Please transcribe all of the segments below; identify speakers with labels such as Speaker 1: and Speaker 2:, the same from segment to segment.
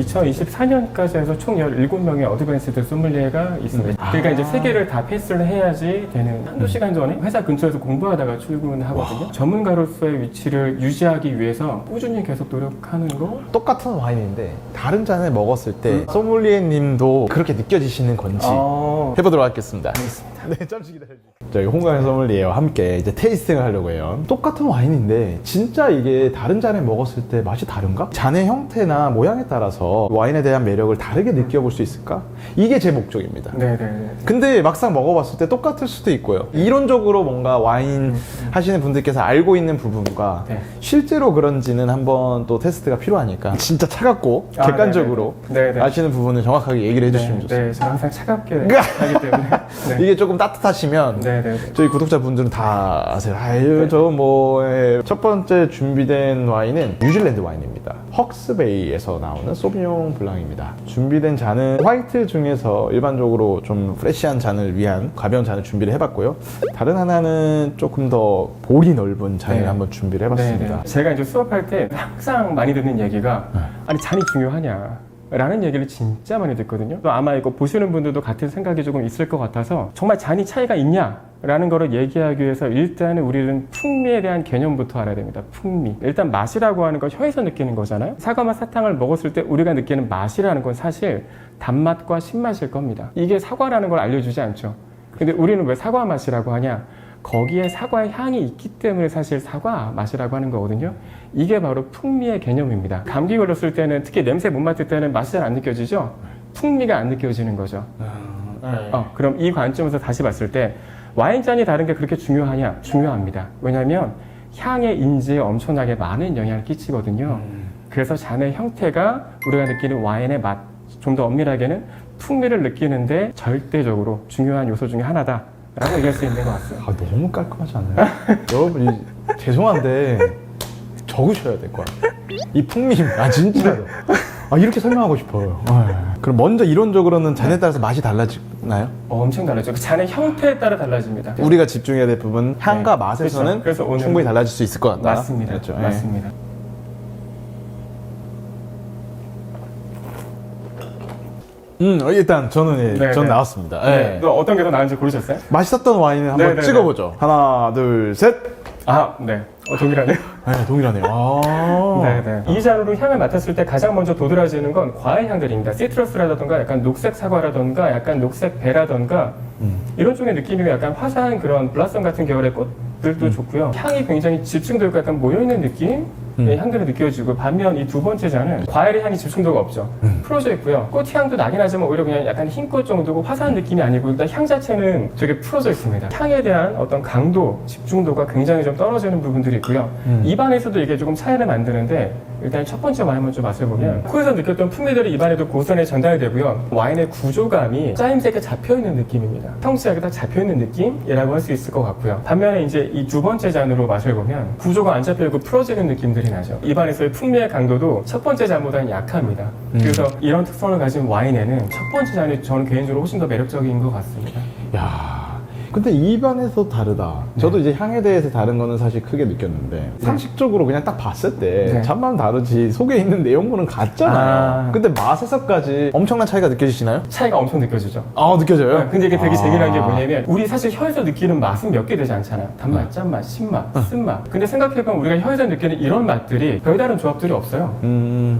Speaker 1: 2024년까지 해서 총 17명의 어드밴스드 소믈리에가 있습니다. 그러니까 이제 3개를 다 패스를 해야지 되는. 한두 시간 전에 회사 근처에서 공부하다가 출근하거든요. 전문가로서의 위치를 유지하기 위해서 꾸준히 계속 노력하는 거.
Speaker 2: 똑같은 와인인데 다른 잔을 먹었을 때 소믈리에님도 그렇게 느껴지시는 건지 해보도록 하겠습니다.
Speaker 1: 알겠습니다.
Speaker 2: 네, 잠시 기다려주세요. 저희 홍광현 소믈리에와 함께 이제 테이스팅을 하려고 해요. 똑같은 와인인데 진짜 이게 다른 잔에 먹었을 때 맛이 다른가? 잔의 형태나 모양에 따라서 와인에 대한 매력을 다르게 느껴볼 수 있을까? 이게 제 목적입니다.
Speaker 1: 네네.
Speaker 2: 근데 막상 먹어봤을 때 똑같을 수도 있고요. 이론적으로 뭔가 와인 하시는 분들께서 알고 있는 부분과
Speaker 1: 네.
Speaker 2: 실제로 그런지는 한번 또 테스트가 필요하니까 진짜 차갑고 객관적으로
Speaker 1: 네네.
Speaker 2: 아시는 부분을 정확하게 얘기를 해주시면 좋습니다.
Speaker 1: 네, 저는 항상 차갑게 하기 때문에. 네.
Speaker 2: 이게 조금 따뜻하시면
Speaker 1: 네네.
Speaker 2: 저희 구독자분들은 다 아세요. 아유, 저 뭐 첫 번째 준비된 와인은 뉴질랜드 와인입니다. 헉스베이에서 나오는 소비뇽 블랑입니다. 준비된 잔은 화이트 중에서 일반적으로 좀 프레시한 잔을 위한 가벼운 잔을 준비를 해봤고요. 다른 하나는 조금 더 볼이 넓은 잔을
Speaker 1: 네.
Speaker 2: 한번 준비를 해봤습니다.
Speaker 1: 네네. 제가 이제 수업할 때 항상 많이 듣는 얘기가 아니 잔이 중요하냐 라는 얘기를 진짜 많이 듣거든요. 또 아마 이거 보시는 분들도 같은 생각이 조금 있을 것 같아서 정말 잔이 차이가 있냐 라는 거를 얘기하기 위해서 일단은 우리는 풍미에 대한 개념부터 알아야 됩니다. 풍미. 일단 맛이라고 하는 건 혀에서 느끼는 거잖아요. 사과맛 사탕을 먹었을 때 우리가 느끼는 맛이라는 건 사실 단맛과 신맛일 겁니다. 이게 사과라는 걸 알려주지 않죠. 근데 우리는 왜 사과 맛이라고 하냐? 거기에 사과의 향이 있기 때문에 사실 사과 맛이라고 하는 거거든요. 이게 바로 풍미의 개념입니다. 감기 걸렸을 때는 특히 냄새 못 맡을 때는 맛이 잘 안 느껴지죠? 풍미가 안 느껴지는 거죠. 그럼 이 관점에서 다시 봤을 때 와인잔이 다른 게 그렇게 중요하냐? 중요합니다. 왜냐하면 향의 인지에 엄청나게 많은 영향을 끼치거든요. 그래서 잔의 형태가 우리가 느끼는 와인의 맛, 좀 더 엄밀하게는 풍미를 느끼는데 절대적으로 중요한 요소 중에 하나다 라고 얘기할 수 있는 것 같습니다.
Speaker 2: 아, 너무 깔끔하지 않아요? 여러분, 죄송한데 적으셔야 될 것 같아요. 이 풍미, 진짜로. 이렇게 설명하고 싶어요. 그럼 먼저 이론적으로는 잔에 따라서 맛이 달라지나요?
Speaker 1: 엄청 다르죠. 그 잔의 형태에 따라 달라집니다.
Speaker 2: 우리가 집중해야 될 부분, 향과 맛에서는
Speaker 1: 그래서 오늘
Speaker 2: 충분히 달라질 수 있을 것 같다.
Speaker 1: 맞습니다.
Speaker 2: 그렇죠.
Speaker 1: 맞습니다.
Speaker 2: 일단 저는
Speaker 1: 네,
Speaker 2: 전
Speaker 1: 네.
Speaker 2: 나왔습니다.
Speaker 1: 네. 또 어떤 게 더 나은지 고르셨어요?
Speaker 2: 맛있었던 와인을 한번
Speaker 1: 네, 네,
Speaker 2: 찍어보죠. 하나, 둘, 셋.
Speaker 1: 네. 동일하네요.
Speaker 2: 네, 동일하네요.
Speaker 1: 네네. 이 잔으로 향을 맡았을 때 가장 먼저 도드라지는 건 과일 향들입니다. 시트러스라던가 약간 녹색 사과라던가 약간 녹색 배라던가 이런 쪽의 느낌이 약간 화사한 그런 블라썸 같은 계열의 꽃들도 좋고요. 향이 굉장히 집중되고 약간 모여있는 느낌? 의 향들이 느껴지고, 반면 이 두 번째 잔은 과일의 향이 집중도가 없죠. 풀어져 있고요. 꽃향도 나긴 하지만 오히려 그냥 약간 흰꽃 정도고 화사한 느낌이 아니고 일단 향 자체는 되게 풀어져 있습니다. 향에 대한 어떤 강도, 집중도가 굉장히 좀 떨어지는 부분들이 있고요. 입안에서도 이게 조금 차이를 만드는데 일단 첫 번째 와인 먼저 맛을 보면 코에서 느꼈던 풍미들이 입안에도 고스란히 전달되고요. 와인의 구조감이 짜임새가 잡혀있는 느낌입니다. 평지하게 딱 잡혀있는 느낌이라고 할 수 있을 것 같고요. 반면에 이제 이 두 번째 잔으로 맛을 보면 구조가 안 잡혀있고 풀어지는 느낌들이 나죠. 입안에서의 풍미의 강도도 첫 번째 잔보다는 약합니다. 그래서 이런 특성을 가진 와인에는 첫 번째 잔이 저는 개인적으로 훨씬 더 매력적인 것 같습니다.
Speaker 2: 야, 근데 입안에서 다르다. 저도 이제 향에 대해서 다른 거는 사실 크게 느꼈는데 상식적으로 그냥 딱 봤을 때 잔만 다르지 속에 있는 내용물은 같잖아요. 근데 맛에서까지 엄청난 차이가 느껴지시나요?
Speaker 1: 차이가 엄청 느껴지죠.
Speaker 2: 느껴져요?
Speaker 1: 근데 이게 되게 재미난 게 뭐냐면 우리 사실 혀에서 느끼는 맛은 몇 개 되지 않잖아. 단맛, 짠맛, 신맛, 쓴맛. 근데 생각해보면 우리가 혀에서 느끼는 이런 맛들이 별다른 조합들이 없어요.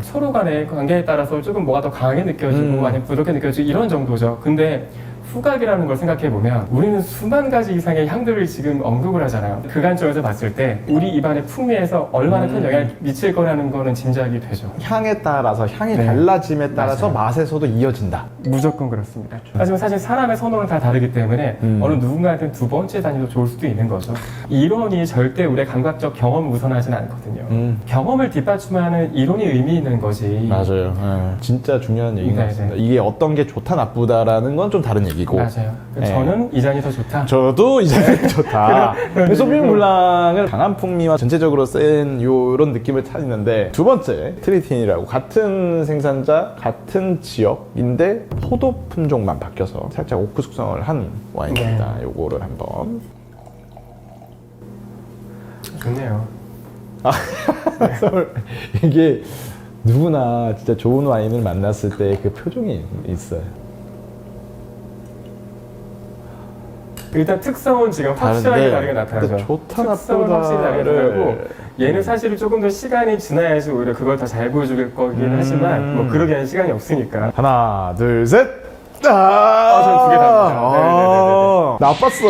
Speaker 1: 서로 간의 관계에 따라서 조금 뭐가 더 강하게 느껴지고 아니면 부족하게 느껴지고 이런 정도죠. 근데 후각이라는 걸 생각해보면 우리는 수만 가지 이상의 향들을 지금 언급을 하잖아요. 그 관점에서 봤을 때 우리 입안의 풍미에서 얼마나 큰 영향을 미칠 거라는 거는 짐작이 되죠.
Speaker 2: 향에 따라서 향이 달라짐에 따라서
Speaker 1: 맞아요.
Speaker 2: 맛에서도 이어진다.
Speaker 1: 무조건 그렇습니다. 하지만 사실 사람의 선호는 다 다르기 때문에 어느 누군가한테는 두 번째 단위도 좋을 수도 있는 거죠. 이론이 절대 우리의 감각적 경험을 우선하지는 않거든요. 경험을 뒷받침하는 이론이 의미 있는 거지.
Speaker 2: 맞아요. 진짜 중요한 얘기인 것
Speaker 1: 네네.
Speaker 2: 같습니다. 이게 어떤 게 좋다 나쁘다라는 건 좀 다른 얘기고.
Speaker 1: 맞아요. 저는 이 잔이 더 좋다.
Speaker 2: 저도 이 잔이 좋다. 소비뇽 블랑은 강한 풍미와 전체적으로 센 요런 느낌을 찾는데 두 번째 트리틴이라고 같은 생산자 같은 지역인데 포도 품종만 바뀌어서 살짝 오크 숙성을 한 와인입니다. 요거를 한번
Speaker 1: 좋네요.
Speaker 2: 이게 누구나 진짜 좋은 와인을 만났을 때 그 표정이 있어요.
Speaker 1: 일단 특성은 지금 확실하게 다르게 나타나죠.
Speaker 2: 좋다
Speaker 1: 특성은 확실히 다르게 나타나고
Speaker 2: 나쁘다를
Speaker 1: 얘는 사실은 조금 더 시간이 지나야지 오히려 그걸 더 잘 보여줄 거긴 하지만 뭐 그러기 위한 시간이 없으니까.
Speaker 2: 하나 둘 셋.
Speaker 1: 저는 2개 답니다.
Speaker 2: 나빴어.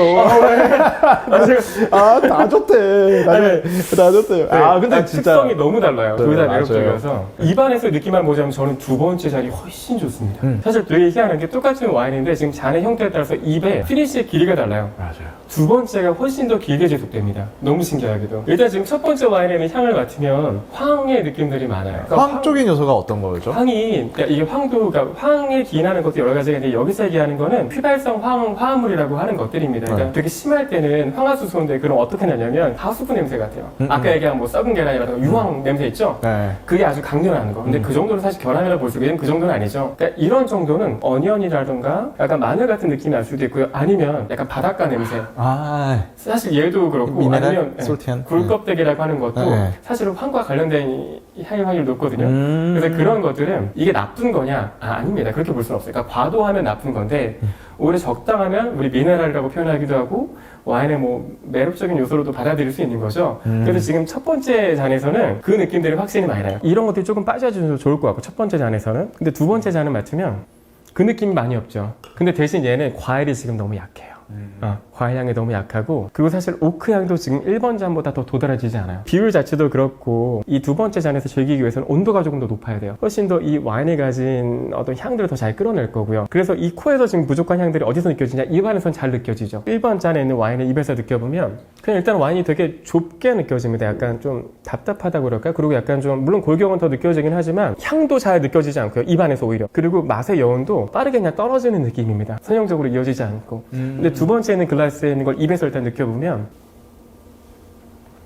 Speaker 2: 다 좋대. 다 좋대. 근데 진짜
Speaker 1: 특성이 너무 달라요. 둘 다
Speaker 2: 맞아요.
Speaker 1: 매력적이어서 입안에서 느낌만 보자면 저는 두 번째 잔이 훨씬 좋습니다. 사실 되게 희한한 게 똑같은 와인인데 지금 잔의 형태에 따라서 입에 피니쉬의 길이가 달라요.
Speaker 2: 맞아요.
Speaker 1: 두 번째가 훨씬 더 길게 지속됩니다. 너무 신기하게도. 일단 지금 첫 번째 와인에는 향을 맡으면 황의 느낌들이 많아요. 그러니까
Speaker 2: 황적인 요소가 어떤 거죠?
Speaker 1: 황이, 그러니까 이게 황도, 그러니까 황에 기인하는 것도 여러 가지가 있는데 여기서 얘기하는 거는 휘발성 화합물이라고 하는 것들입니다. 그러니까
Speaker 2: 네.
Speaker 1: 되게 심할 때는 황화수소인데 그럼 어떻게 나냐면 하수구 냄새 같아요. 아까 얘기한 뭐 썩은 계란이라든가 유황 냄새 있죠?
Speaker 2: 네.
Speaker 1: 그게 아주 강렬한 거. 근데 그 정도는 사실 결함이라고 볼 수 있겠지만 그 정도는 아니죠. 그러니까 이런 정도는 어니언이라든가 약간 마늘 같은 느낌이 날 수도 있고요. 아니면 약간 바닷가 냄새. 사실 얘도 그렇고
Speaker 2: 미네랄?
Speaker 1: 아니면
Speaker 2: 솔티한?
Speaker 1: 굴껍데기라고 하는 것도
Speaker 2: 네.
Speaker 1: 사실은 황과 관련된 향의 확률이 높거든요. 그래서 그런 것들은 이게 나쁜 거냐? 아닙니다. 그렇게 볼 수는 없어요. 그러니까 과도하면 나쁜 건데 오히려 적당하면 우리 미네랄이라고 표현하기도 하고 와인의 뭐 매력적인 요소로도 받아들일 수 있는 거죠. 그래서 지금 첫 번째 잔에서는 그 느낌들이 확실히 많이 나요. 이런 것들이 조금 빠져주면 좋을 것 같고 첫 번째 잔에서는. 근데 두 번째 잔을 맡으면 그 느낌이 많이 없죠. 근데 대신 얘는 과일이 지금 너무 약해요. 과일 향이 너무 약하고 그리고 사실 오크 향도 지금 1번 잔보다 더 도드라지지 않아요. 비율 자체도 그렇고 이 두 번째 잔에서 즐기기 위해서는 온도가 조금 더 높아야 돼요. 훨씬 더 이 와인이 가진 어떤 향들을 더 잘 끌어낼 거고요. 그래서 이 코에서 지금 부족한 향들이 어디서 느껴지냐? 입안에선 잘 느껴지죠. 1번 잔에 있는 와인을 입에서 느껴보면 그냥 일단 와인이 되게 좁게 느껴집니다. 약간 좀 답답하다고 그럴까요? 그리고 약간 좀 물론 골격은 더 느껴지긴 하지만 향도 잘 느껴지지 않고요. 입안에서 오히려. 그리고 맛의 여운도 빠르게 그냥 떨어지는 느낌입니다. 선형적으로 이어지지 않고. 근데 두 번째는 글라스에 있는 걸 입에서 일단 느껴보면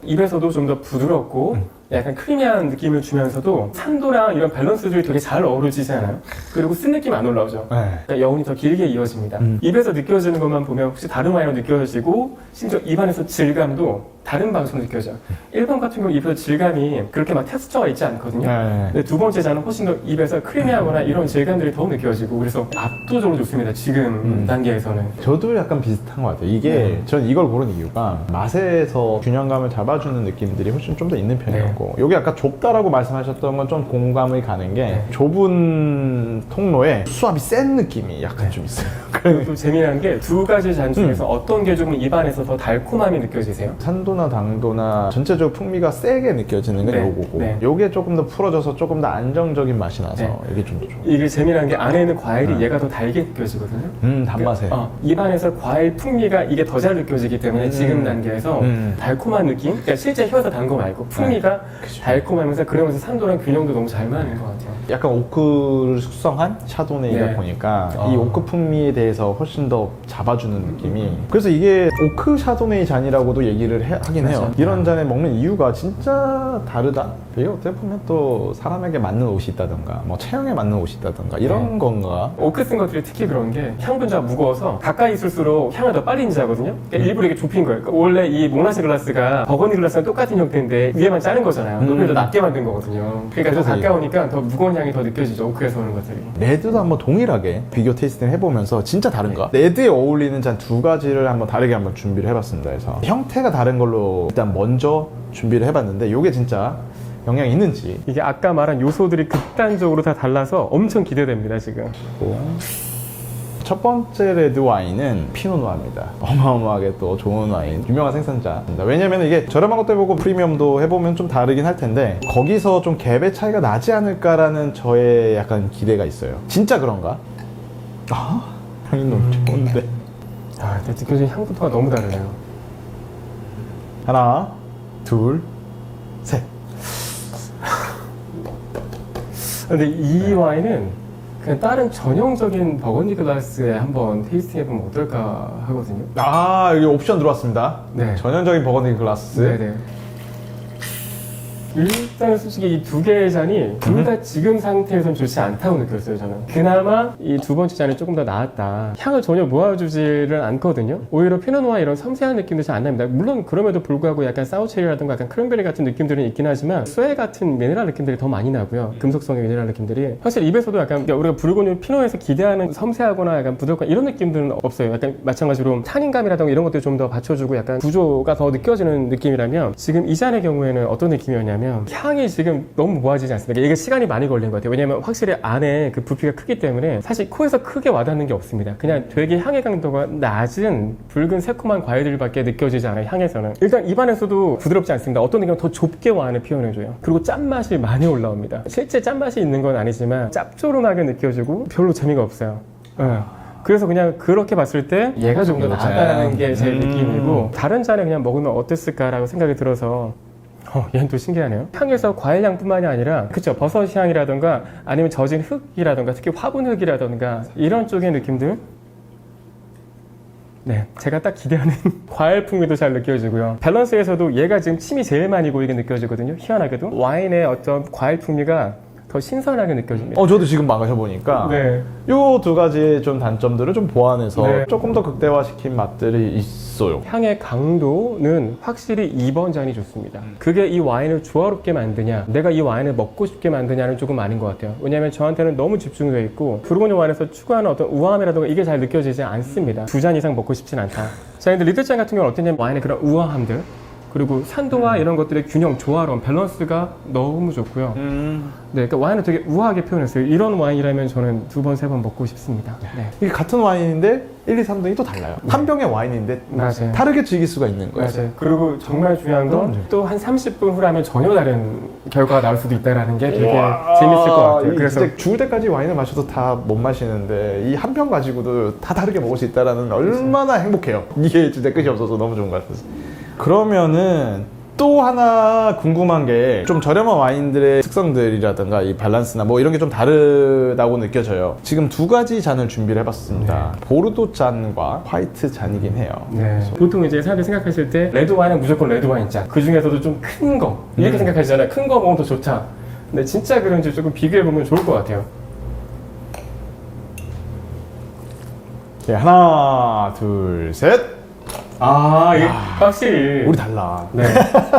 Speaker 1: 입에서도 좀 더 부드럽고 약간 크리미한 느낌을 주면서도 산도랑 이런 밸런스들이 되게 잘 어우러지지 않아요? 그리고 쓴 느낌 안 올라오죠? 그러니까 여운이 더 길게 이어집니다. 입에서 느껴지는 것만 보면 혹시 다른 와인으로 느껴지고 심지어 입안에서 질감도 다른 방식으로 느껴져요. 1번 같은 경우 입에서 질감이 그렇게 막 텍스처가 있지 않거든요. 근데 두 번째 잔은 훨씬 더 입에서 크리미하거나 이런 질감들이 더 느껴지고 그래서 압도적으로 좋습니다. 지금 단계에서는.
Speaker 2: 저도 약간 비슷한 것 같아요. 이게 전 이걸 고른 이유가 맛에서 균형감을 잡아주는 느낌들이 훨씬 좀 더 있는 편이었고 여기 아까 좁다라고 말씀하셨던 건 좀 공감이 가는 게 좁은 통로에 수압이 센 느낌이 약간 좀 있어요.
Speaker 1: 그리고 또 재미난 게 두 가지 잔 중에서 어떤 게 조금 입안에서 더 달콤함이 느껴지세요?
Speaker 2: 산도나 당도나 전체적으로 풍미가 세게 느껴지는 건
Speaker 1: 네.
Speaker 2: 요거고
Speaker 1: 네.
Speaker 2: 요게 조금 더 풀어져서 조금 더 안정적인 맛이 나서
Speaker 1: 네.
Speaker 2: 이게 좀 좋아요.
Speaker 1: 이게 재미난 게 안에 있는 과일이 얘가 더 달게 느껴지거든요.
Speaker 2: 단맛에.
Speaker 1: 입안에서 과일 풍미가 이게 더 잘 느껴지기 때문에 지금 단계에서 달콤한 느낌? 그러니까 실제 혀에서 단 거 말고 풍미가 달콤하면서 그러면서 산도랑 균형도 너무 잘 맞는 것 같아요.
Speaker 2: 약간 오크를 숙성한 샤도네이다
Speaker 1: 네.
Speaker 2: 보니까 이 오크 풍미에 대해서 훨씬 더 잡아주는 느낌이 그래서 이게 오크 샤도네이 잔이라고도 얘기를 하긴 해요.
Speaker 1: 맞아.
Speaker 2: 이런 잔에 먹는 이유가 진짜 다르다. 이게 어떻게 보면 또 사람에게 맞는 옷이 있다던가 뭐 체형에 맞는 옷이 있다던가 이런 건가.
Speaker 1: 오크 쓴 것들이 특히 그런 게 향 분자가 무거워서 가까이 있을수록 향을 더 빨리 인지하거든요. 그러니까 일부러 이렇게 좁힌 거예요. 그러니까 원래 이 몽라시 글라스가 버거니 글라스랑 똑같은 형태인데 위에만 자른 거잖아요. 높이를 더 낮게 만든 거거든요. 그러니까 더 가까우니까 더 무거운 향이 더 느껴지죠. 오크에서 오는 것들이.
Speaker 2: 레드도 한번 동일하게 비교 테이스팅 해보면서 진짜 다른가? 레드에 어울리는 잔 두 가지를 한번 다르게 한번 준비를 해봤습니다. 그래서 형태가 다른 걸로 일단 먼저 준비를 해봤는데 이게 진짜 영향이 있는지
Speaker 1: 이게 아까 말한 요소들이 극단적으로 다 달라서 엄청 기대됩니다, 지금.
Speaker 2: 첫 번째 레드 와인은 피노누아입니다. 어마어마하게 또 좋은 와인, 유명한 생산자입니다. 왜냐면 이게 저렴한 것도 해보고 프리미엄도 해보면 좀 다르긴 할 텐데 거기서 좀 갭의 차이가 나지 않을까라는 저의 약간 기대가 있어요. 진짜 그런가? 향이 너무 좋은데.
Speaker 1: 근데 느껴지는 향부터가 너무 다르네요.
Speaker 2: 하나, 둘, 셋.
Speaker 1: 근데 이 와인은 그냥 다른 전형적인 버건디 글라스에 한번 테이스팅 해보면 어떨까 하거든요.
Speaker 2: 여기 옵션 들어왔습니다.
Speaker 1: 네.
Speaker 2: 전형적인 버건디 글라스.
Speaker 1: 네네. 일단 솔직히 이 두 개의 잔이 둘 다 지금 상태에선 좋지 않다고 느꼈어요, 저는. 그나마 이 두 번째 잔이 조금 더 나았다. 향을 전혀 모아주지를 않거든요. 오히려 피노누아 이런 섬세한 느낌도 잘 안 납니다. 물론 그럼에도 불구하고 약간 사우체리라든가 약간 크랜베리 같은 느낌들은 있긴 하지만 쇠 같은 미네랄 느낌들이 더 많이 나고요. 금속성의 미네랄 느낌들이. 사실 입에서도 약간 우리가 부르고뉴 피노에서 기대하는 섬세하거나 약간 부드럽거나 이런 느낌들은 없어요. 약간 마찬가지로 타닌감이라든가 이런 것들 좀 더 받쳐주고 약간 구조가 더 느껴지는 느낌이라면 지금 이 잔의 경우에는 어떤 느낌이었냐면 향이 지금 너무 모아지지 않습니다. 이게 시간이 많이 걸린 것 같아요. 왜냐면 확실히 안에 그 부피가 크기 때문에 사실 코에서 크게 와닿는 게 없습니다. 그냥 되게 향의 강도가 낮은 붉은 새콤한 과일들밖에 느껴지지 않아요. 향에서는. 일단 입안에서도 부드럽지 않습니다. 어떤 느낌은 더 좁게 와안을 표현해줘요. 그리고 짠맛이 많이 올라옵니다. 실제 짠맛이 있는 건 아니지만 짭조름하게 느껴지고 별로 재미가 없어요. 그래서 그냥 그렇게 봤을 때 얘가 좀 더 나았다는 게 제 느낌이고 다른 잔에 그냥 먹으면 어땠을까라고 생각이 들어서 얘는 또 신기하네요. 향에서 과일 향뿐만이 아니라 그쵸 버섯 향이라던가 아니면 젖은 흙이라던가 특히 화분 흙이라던가 이런 쪽의 느낌들 네, 제가 딱 기대하는 과일 풍미도 잘 느껴지고요. 밸런스에서도 얘가 지금 침이 제일 많이 고이게 느껴지거든요. 희한하게도 와인의 어떤 과일 풍미가 더 신선하게 느껴집니다.
Speaker 2: 저도 지금 마셔보니까
Speaker 1: 네.
Speaker 2: 요 두 가지의 좀 단점들을 좀 보완해서
Speaker 1: 네.
Speaker 2: 조금 더 극대화시킨 맛들이 있어요.
Speaker 1: 향의 강도는 확실히 2번 잔이 좋습니다. 그게 이 와인을 조화롭게 만드냐, 내가 이 와인을 먹고 싶게 만드냐는 조금 아닌 것 같아요. 왜냐하면 저한테는 너무 집중되어 있고 부르고뉴 와인에서 추구하는 어떤 우아함이라든가 이게 잘 느껴지지 않습니다. 2잔 이상 먹고 싶진 않다. 자, 근데 리틀잔 같은 경우는 어떠냐면 와인의 그런 우아함들 그리고 산도와 이런 것들의 균형, 조화로운 밸런스가 너무 좋고요. 네, 그러니까 와인을 되게 우아하게 표현했어요. 이런 와인이라면 저는 2번, 3번 먹고 싶습니다. 네.
Speaker 2: 이게 같은 와인인데 1, 2, 3등이 또 달라요. 한 병의 와인인데
Speaker 1: 맞아요.
Speaker 2: 다르게 즐길 수가 있는 거예요.
Speaker 1: 맞아요. 그리고 정말 중요한 건 또 한 30분 후라면 전혀 다른 결과가 나올 수도 있다는 게 되게 재밌을 것 같아요. 그래서
Speaker 2: 진짜 죽을 때까지 와인을 마셔도 다 못 마시는데 이 한 병 가지고도 다 다르게 먹을 수 있다는 얼마나 행복해요. 이게 진짜 끝이 없어서 너무 좋은 것 같아요. 그러면은 또 하나 궁금한 게 좀 저렴한 와인들의 특성들이라든가 이 밸런스나 뭐 이런 게 좀 다르다고 느껴져요. 지금 두 가지 잔을 준비를 해봤습니다. 보르도 잔과 화이트 잔이긴 해요.
Speaker 1: 네. 보통 이제 사람들이 생각하실 때 레드 와인은 무조건 레드 와인 잔. 그 중에서도 좀 큰 거 이렇게 생각하시잖아요. 큰 거 먹으면 더 좋다. 근데 진짜 그런지 조금 비교해 보면 좋을 것 같아요.
Speaker 2: 네, 하나, 둘, 셋.
Speaker 1: 이게 확실히
Speaker 2: 우리 달라.
Speaker 1: 네.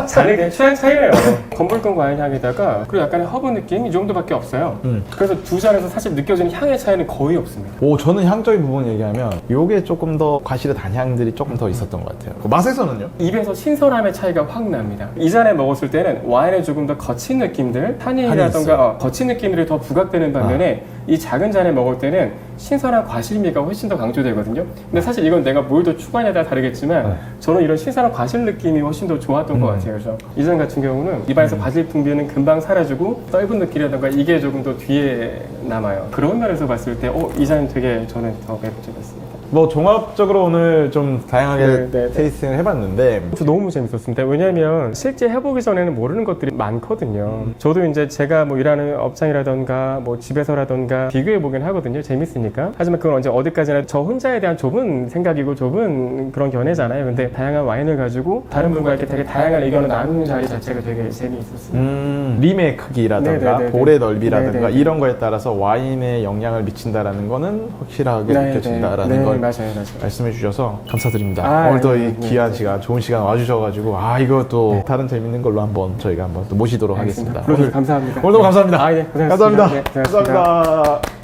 Speaker 1: 잔이 그냥 취향 차이래요. 검붉은 과일 향에다가 그리고 약간의 허브 느낌 이 정도밖에 없어요. 그래서 두 잔에서 사실 느껴지는 향의 차이는 거의 없습니다.
Speaker 2: 저는 향적인 부분 얘기하면 요게 조금 더 과실의 단향들이 조금 더 있었던 것 같아요. 맛에서는요?
Speaker 1: 입에서 신선함의 차이가 확 납니다. 이 잔에 먹었을 때는 와인에 조금 더 거친 느낌들, 타닌이라던가 거친 느낌들이 더 부각되는 반면에 이 작은 잔에 먹을 때는 신선한 과실미가 훨씬 더 강조되거든요. 근데 사실 이건 내가 뭘 더 추가하냐에 따라 다르겠지만 저는 이런 신선한 과실 느낌이 훨씬 더 좋았던 것 같아요. 그래서 이 잔 같은 경우는 입안에서 과실 풍미는 금방 사라지고 떫은 느낌이라던가 이게 조금 더 뒤에 남아요. 그런 면에서 봤을 때 이 잔 되게 저는 더 매력적이었습니다.
Speaker 2: 뭐 종합적으로 오늘 좀 다양하게 테이스팅을 해봤는데
Speaker 1: 저 너무 재밌었습니다. 왜냐하면 실제 해보기 전에는 모르는 것들이 많거든요. 저도 이제 제가 뭐 일하는 업장이라던가 뭐 집에서라던가 비교해보긴 하거든요. 재밌으니까. 하지만 그건 언제 어디까지나 저 혼자에 대한 좁은 생각이고 좁은 그런 견해잖아요. 근데 다양한 와인을 가지고 다른 분과 이렇게 되게 다양한 의견을 나누는 자리 자체가 되게 재미있었습니다.
Speaker 2: 림의 크기라던가
Speaker 1: 네네네네.
Speaker 2: 볼의 넓이라든가
Speaker 1: 네네네.
Speaker 2: 이런 거에 따라서 와인에 영향을 미친다라는 거는 확실하게 느껴진다라는 걸
Speaker 1: 맞아요.
Speaker 2: 말씀해 주셔서 감사드립니다. 오늘도 이 귀한 시간, 좋은 시간 와주셔가지고 이거 또 다른 재밌는 걸로 한번 저희가 한번 또 모시도록 하겠습니다.
Speaker 1: 오늘 감사합니다.
Speaker 2: 오늘도 감사합니다.
Speaker 1: 네, 고생하셨습니다.
Speaker 2: 감사합니다.
Speaker 1: 네, 고생하셨습니다.
Speaker 2: 감사합니다.